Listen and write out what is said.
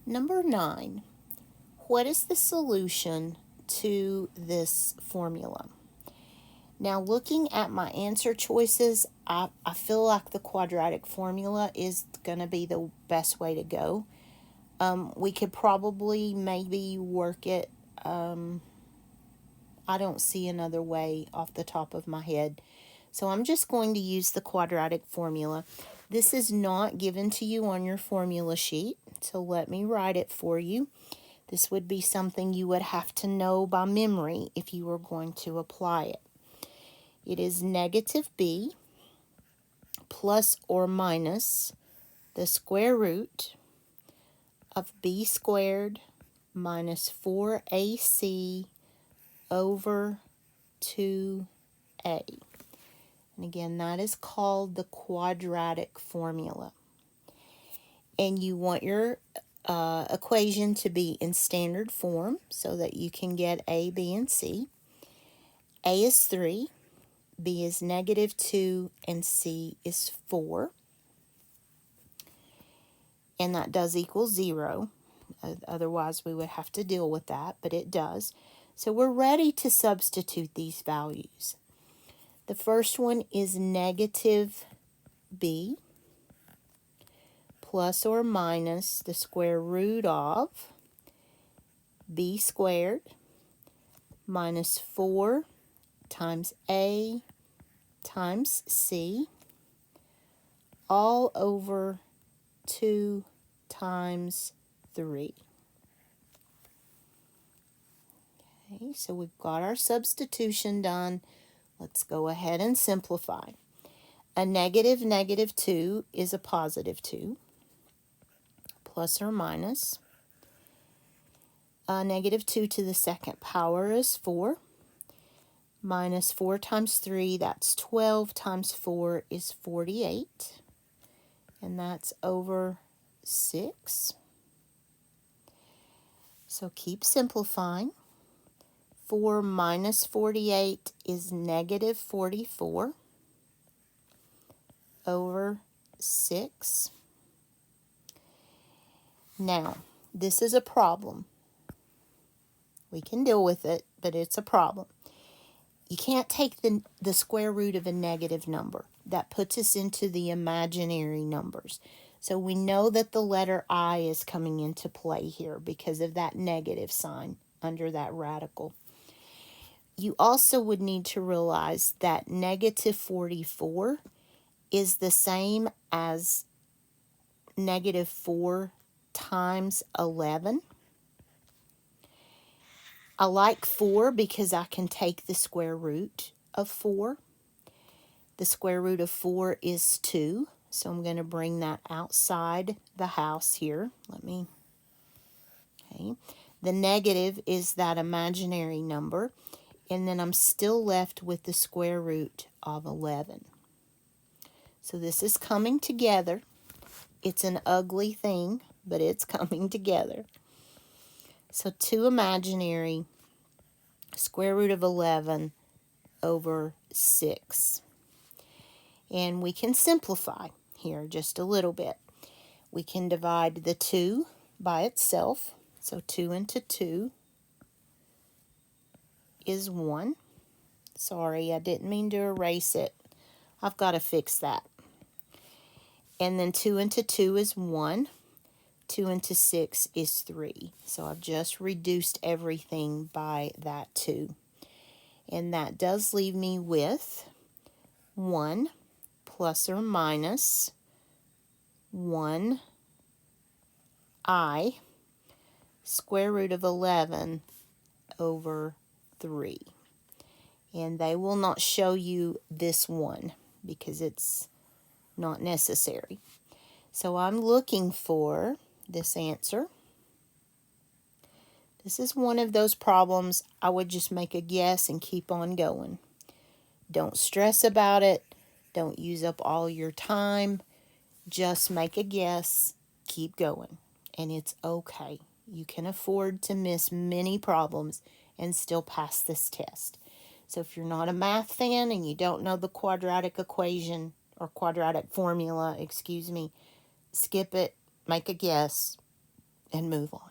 Number 9. What is the solution to this formula? Now, looking at my answer choices, I feel like the quadratic formula is going to be the best way to go. We could probably maybe work it. I don't see another way off the top of my head. So I'm just going to use the quadratic formula. This is not given to you on your formula sheet, so let me write it for you. This would be something you would have to know by memory if you were going to apply it. It is negative b plus or minus the square root of b squared minus 4ac over 2a. And again, that is called the quadratic formula. And you want your equation to be in standard form so that you can get a, b, and c. A is 3, b is negative 2, and c is 4. And that does equal 0. Otherwise, we would have to deal with that, but it does. So we're ready to substitute these values. The first one is negative b plus or minus the square root of b squared minus 4 times a times c all over 2 times 3. Okay, so we've got our substitution done. Let's go ahead and simplify. A negative negative 2 is a positive 2, plus or minus. Negative 2 to the second power is 4, minus 4 times 3, that's 12, times 4 is 48, and that's over 6. So keep simplifying. 4 minus 48 is negative 44 over 6. Now, this is a problem. We can deal with it, but it's a problem. You can't take the square root of a negative number. That puts us into the imaginary numbers. So we know that the letter I is coming into play here because of that negative sign under that radical. You also would need to realize that negative 44 is the same as negative 4 times 11. I like 4 because I can take the square root of 4. The square root of 4 is 2, so I'm going to bring that outside the house here. Okay. The negative is that imaginary number, and then I'm still left with the square root of 11. So this is coming together. It's an ugly thing, but it's coming together. So 2 imaginary, square root of 11 over 6. And we can simplify here just a little bit. We can divide the 2 by itself. So 2 into 2 is 1. Sorry, I didn't mean to erase it. I've got to fix that. And then 2 into 2 is 1. 2 into 6 is 3. So I've just reduced everything by that 2. And that does leave me with 1 plus or minus 1i square root of 11 over 3. And they will not show you this one because it's not necessary. So I'm looking for this answer. This is one of those problems I would just make a guess and keep on going. Don't stress about it. Don't use up all your time. Just make a guess. Keep going. And it's okay. You can afford to miss many problems and still pass this test. So if you're not a math fan and you don't know the quadratic equation or quadratic formula, skip it, make a guess, and move on.